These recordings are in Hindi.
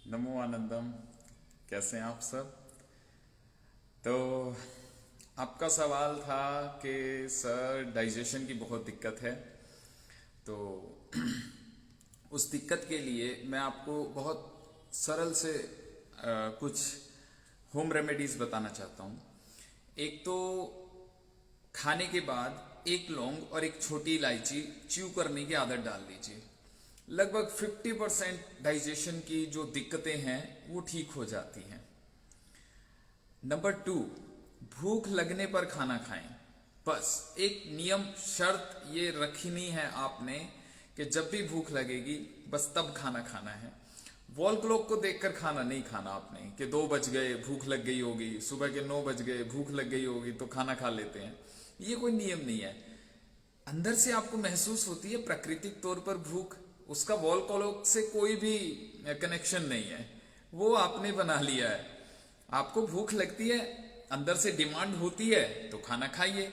नमो आनंदम। कैसे हैं आप सब? तो आपका सवाल था कि सर डाइजेशन की बहुत दिक्कत है। तो उस दिक्कत के लिए मैं आपको बहुत सरल से कुछ होम रेमेडीज बताना चाहता हूँ। एक तो खाने के बाद एक लौंग और एक छोटी इलायची च्यू करने की आदत डाल लीजिए। लगभग 50% डाइजेशन की जो दिक्कतें हैं वो ठीक हो जाती हैं। नंबर 2, भूख लगने पर खाना खाएं। बस एक नियम शर्त ये रखनी है आपने कि जब भी भूख लगेगी बस तब खाना खाना है। वॉल क्लॉक को देखकर खाना नहीं खाना आपने कि 2 बज गए भूख लग गई होगी, सुबह के 9 बज गए भूख लग गई होगी तो खाना खा लेते हैं। ये कोई नियम नहीं है। अंदर से आपको महसूस होती है प्राकृतिक तौर पर भूख, उसका वॉल क्लॉक से कोई भी कनेक्शन नहीं है, वो आपने बना लिया है। आपको भूख लगती है, अंदर से डिमांड होती है तो खाना खाइए,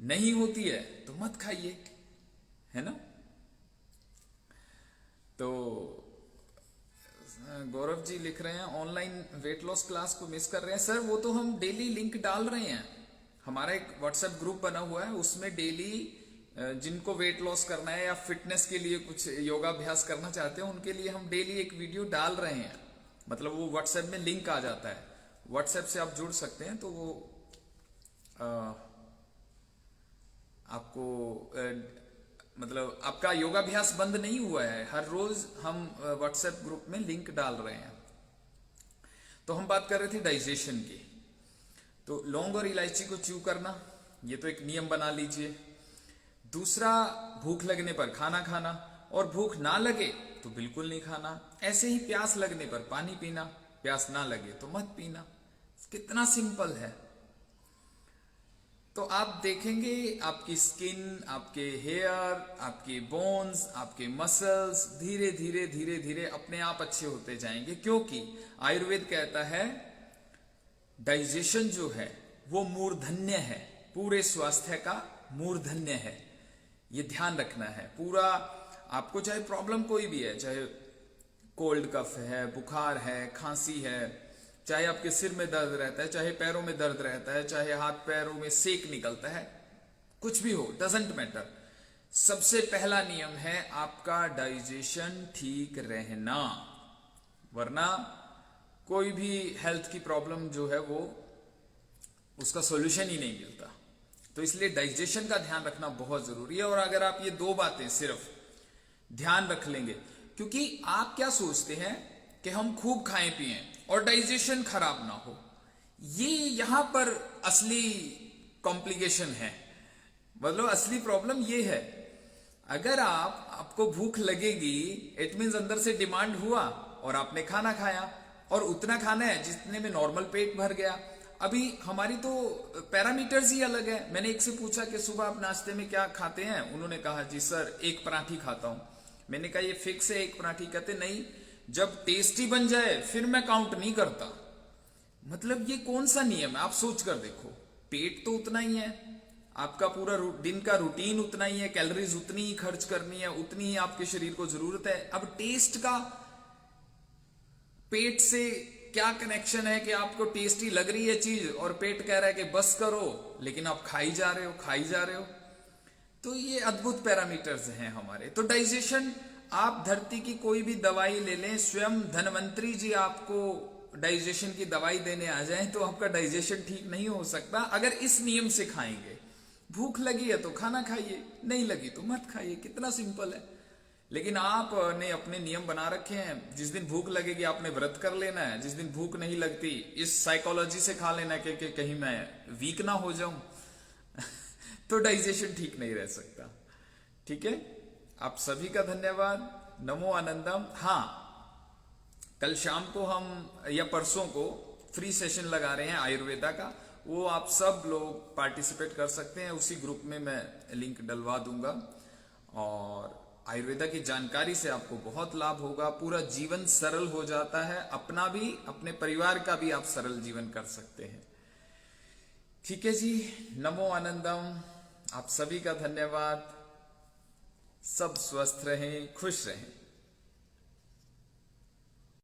नहीं होती है तो मत खाइए, है ना। तो गौरव जी लिख रहे हैं ऑनलाइन वेट लॉस क्लास को मिस कर रहे हैं। सर वो तो हम डेली लिंक डाल रहे हैं, हमारा एक व्हाट्सएप ग्रुप बना हुआ है, उसमें डेली जिनको वेट लॉस करना है या फिटनेस के लिए कुछ योगाभ्यास करना चाहते हैं उनके लिए हम डेली एक वीडियो डाल रहे हैं। मतलब वो व्हाट्सएप में लिंक आ जाता है, व्हाट्सएप से आप जुड़ सकते हैं। तो वो आपको मतलब आपका योगाभ्यास बंद नहीं हुआ है, हर रोज हम व्हाट्सएप ग्रुप में लिंक डाल रहे हैं। तो हम बात कर रहे थे डाइजेशन की। तो लौंग और इलायची को च्यू करना, ये तो एक नियम बना लीजिए। दूसरा, भूख लगने पर खाना खाना, और भूख ना लगे तो बिल्कुल नहीं खाना। ऐसे ही प्यास लगने पर पानी पीना, प्यास ना लगे तो मत पीना। कितना सिंपल है। तो आप देखेंगे आपकी स्किन, आपके हेयर, आपके बोन्स, आपके मसल्स धीरे धीरे धीरे धीरे अपने आप अच्छे होते जाएंगे, क्योंकि आयुर्वेद कहता है डाइजेशन जो है वो मूर्धन्य है, पूरे स्वास्थ्य का मूर्धन्य है। ये ध्यान रखना है पूरा। आपको चाहे प्रॉब्लम कोई भी है, चाहे कोल्ड कफ है, बुखार है, खांसी है, चाहे आपके सिर में दर्द रहता है, चाहे पैरों में दर्द रहता है, चाहे हाथ पैरों में सेक निकलता है, कुछ भी हो, डजंट मैटर। सबसे पहला नियम है आपका डाइजेशन ठीक रहना, वरना कोई भी हेल्थ की प्रॉब्लम जो है वो उसका सॉल्यूशन ही नहीं मिलता। तो इसलिए डाइजेशन का ध्यान रखना बहुत जरूरी है। और अगर आप ये 2 बातें सिर्फ ध्यान रख लेंगे, क्योंकि आप क्या सोचते हैं कि हम खूब खाएं पिएं और डाइजेशन खराब ना हो, ये यहां पर असली कॉम्प्लिकेशन है। मतलब असली प्रॉब्लम ये है, अगर आपको भूख लगेगी इट मीन्स अंदर से डिमांड हुआ और आपने खाना खाया, और उतना खाना है जितने में नॉर्मल पेट भर गया। अभी हमारी तो पैरामीटर्स ही अलग है। मैंने एक से पूछा कि सुबह आप नाश्ते में क्या खाते हैं, उन्होंने कहा जी सर 1 पराठी खाता हूं। मैंने कहा ये फिक्स है 1 पराठी? कहते नहीं, जब टेस्टी बन जाए फिर मैं काउंट नहीं करता। मतलब ये कौन सा नियम है? आप सोच कर देखो, पेट तो उतना ही है, आपका पूरा दिन का रूटीन उतना ही है, कैलोरीज उतनी ही खर्च करनी है, उतनी ही आपके शरीर को जरूरत है। अब टेस्ट का पेट से क्या कनेक्शन है कि आपको टेस्टी लग रही है चीज और पेट कह रहा है कि बस करो, लेकिन आप खाई जा रहे हो, खाई जा रहे हो। तो ये अद्भुत पैरामीटर्स हैं हमारे। तो डाइजेशन, आप धरती की कोई भी दवाई ले लें, स्वयं धनवंतरी जी आपको डाइजेशन की दवाई देने आ जाएं तो आपका डाइजेशन ठीक नहीं हो सकता अगर इस नियम से खाएंगे। भूख लगी है तो खाना खाइए, नहीं लगी तो मत खाइए, कितना सिंपल है। लेकिन आपने अपने नियम बना रखे हैं, जिस दिन भूख लगेगी आपने व्रत कर लेना है, जिस दिन भूख नहीं लगती इस साइकोलॉजी से खा लेना है कि कहीं मैं वीक ना हो जाऊं तो डाइजेशन ठीक नहीं रह सकता। ठीक है, आप सभी का धन्यवाद। नमो आनंदम। हाँ, कल शाम को हम या परसों को फ्री सेशन लगा रहे हैं आयुर्वेदा का, वो आप सब लोग पार्टिसिपेट कर सकते हैं। उसी ग्रुप में मैं लिंक डलवा दूंगा, और आयुर्वेदा की जानकारी से आपको बहुत लाभ होगा। पूरा जीवन सरल हो जाता है, अपना भी अपने परिवार का भी आप सरल जीवन कर सकते हैं। ठीक है जी, नमो आनंदम। आप सभी का धन्यवाद। सब स्वस्थ रहें, खुश रहें।